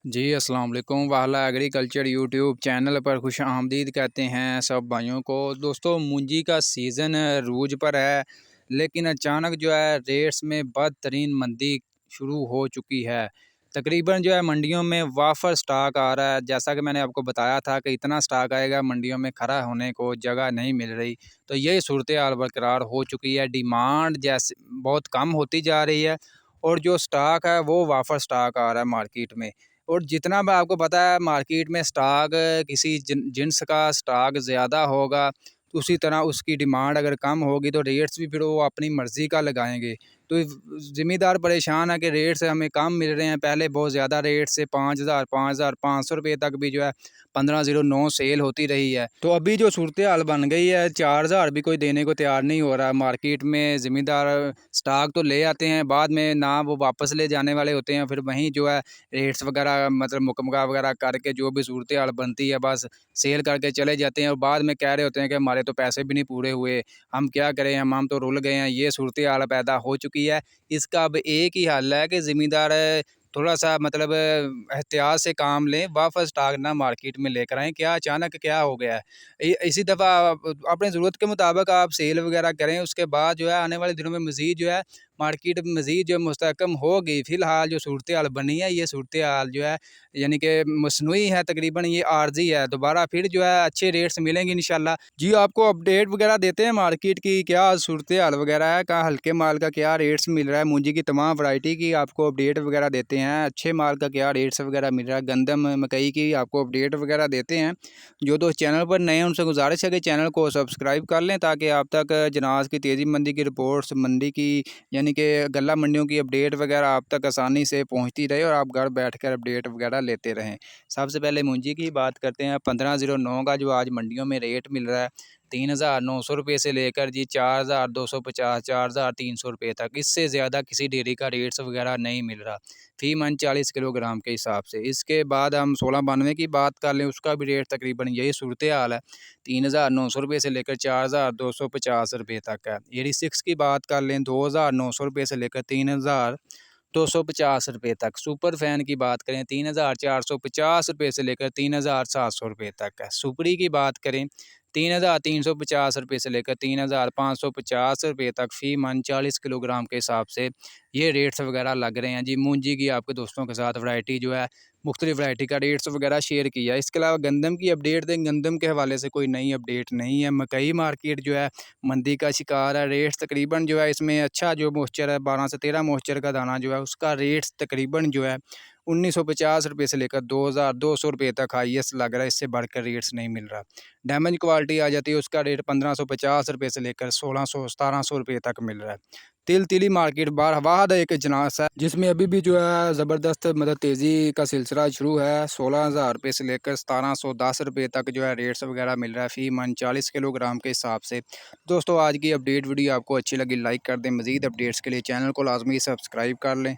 जी, अस्सलाम वालेकुम। वाला एग्रीकल्चर यूट्यूब चैनल पर खुश आमदीद कहते हैं सब भाइयों को। दोस्तों, मूंजी का सीज़न रूज पर है, लेकिन अचानक जो है रेट्स में बदतरीन मंदी शुरू हो चुकी है। तकरीबन जो है मंडियों में वाफर स्टॉक आ रहा है। जैसा कि मैंने आपको बताया था कि इतना स्टॉक आएगा, मंडियों में खड़ा होने को जगह नहीं मिल रही। तो यही सूरत हाल बरकरार हो चुकी है। डिमांड जैसे बहुत कम होती जा रही है और जो स्टॉक है वो वाफर स्टॉक आ रहा है मार्केट में। और जितना मैं आपको पता है मार्केट में स्टॉक किसी जिन्स का स्टॉक ज़्यादा होगा, तो उसी तरह उसकी डिमांड अगर कम होगी तो रेट्स भी फिर वो अपनी मर्ज़ी का लगाएंगे। तो ज़िम्मेदार परेशान है कि रेट्स हमें कम मिल रहे हैं। पहले बहुत ज़्यादा रेट से 5,500 तक भी जो है 1509 सेल होती रही है। तो अभी जो सूरत हाल बन गई है, 4,000 भी कोई देने को तैयार नहीं हो रहा। मार्केट में ज़िम्मेदार स्टॉक तो ले आते हैं, बाद में ना वो वापस ले जाने वाले होते हैं। फिर वहीं जो है रेट्स वगैरह मतलब मुकमगा वगैरह करके जो भी सूरत हाल बनती है बस सेल करके चले जाते हैं और बाद में कह रहे होते हैं कि हमारे तो पैसे भी नहीं पूरे हुए, हम क्या करें, हम तो रुल गए हैं। ये सूरत हाल पैदा हो चुकी है। इसका अब एक ही हल है कि ज़िम्मेदार थोड़ा सा मतलब एहतियात से काम लें, वापस स्टॉक ना मार्केट में लेकर आएँ। क्या अचानक क्या हो गया है? इसी दफ़ा अपनी ज़रूरत के मुताबिक आप सेल वगैरह करें, उसके बाद जो है आने वाले दिनों में मज़ीद जो है मार्केट मज़ीद जो मुस्तहकम होगी। फ़िलहाल जो सूरत हाल बनी है, ये सूरत हाल जो है यानी कि मसनूई है, तकरीबन ये आर्ज़ी है। दोबारा फिर जो है अच्छे रेट्स मिलेंगे इंशाल्लाह। जी, आपको अपडेट वगैरह देते हैं मार्केट की, क्या सूरत हाल वगैरह है, कहाँ हल्के माल का क्या रेट्स मिल रहा है। मूंजी की तमाम वैरायटी की आपको अपडेट वगैरह देते हैं। अच्छे माल का क्या रेट्स वगैरह मिल रहा है, गंदम मकई की आपको अपडेट वगैरह देते हैं। जो दोस्त चैनल पर नए हैं उनसे गुजारिश है कि चैनल को सब्सक्राइब कर लें, ताकि आप तक जनाज की तेज़ी मंदी की रिपोर्ट्स, मंडी की यानी कि गल्ला मंडियों की अपडेट वगैरह आप तक आसानी से पहुंचती रहे और आप घर बैठकर अपडेट वगैरह लेते रहें। सबसे पहले मूंजी की बात करते हैं। 1509 का जो आज मंडियों में रेट मिल रहा है, 3,900 रुपये से लेकर जी 4,250, 4,300 रुपये तक। इससे ज़्यादा किसी डेयरी का रेट्स वगैरह नहीं मिल रहा फ़ी मन 40 किलोग्राम के हिसाब से। इसके बाद हम 1692 की बात कर लें, उसका भी रेट तकरीबन यही सूरत हाल है, 3,900 रुपये से लेकर 4,250 रुपये तक है। एरी सिक्स की बात कर लें, 2,900 रुपये से लेकर 3,250 रुपये तक। सुपर फैन की बात करें, 3,450 रुपये से लेकर 3,700 रुपये तक है। सुपरी की बात करें, 3,350 रुपये से लेकर 3,550 रुपये तक फ़ी मन 40 किलोग्राम के हिसाब से ये रेट्स वगैरह लग रहे हैं। जी, मूंजी की आपके दोस्तों के साथ वैरायटी जो है मुख्तलिफ वैरायटी का रेट्स वगैरह शेयर किया है। इसके अलावा गंदम की अपडेट दें, गंदम के हवाले से कोई नई अपडेट नहीं है। मकई मार्केट जो है मंदी का शिकार है। रेट्स तकरीबन जो है इसमें अच्छा जो मॉइस्चर है, 12 से 13 मॉइस्चर का दाना जो है उसका रेट्स तकरीबन जो है 1,950 रुपये से लेकर 2,200 रुपये तक हाईएस्ट लग रहा है। इससे बढ़कर रेट्स नहीं मिल रहा। डैमेज क्वालिटी आ जाती है, उसका रेट 1,550 रुपये से लेकर 1,600-1,700 रुपये तक मिल रहा है। तिली मार्केट बारवाहद एक इजलास है, जिसमें अभी भी जो है ज़बरदस्त मतलब तेज़ी का सिलसिला शुरू है। 16,000 रुपये से लेकर 1,710 रुपये तक जो है रेट्स वगैरह मिल रहा है फ़ी मन 40 किलोग्राम के हिसाब से। दोस्तों, आज की अपडेट वीडियो आपको अच्छी लगी लाइक कर दें। मज़ीद अपडेट्स के लिए चैनल को लाजमी सब्सक्राइब कर लें।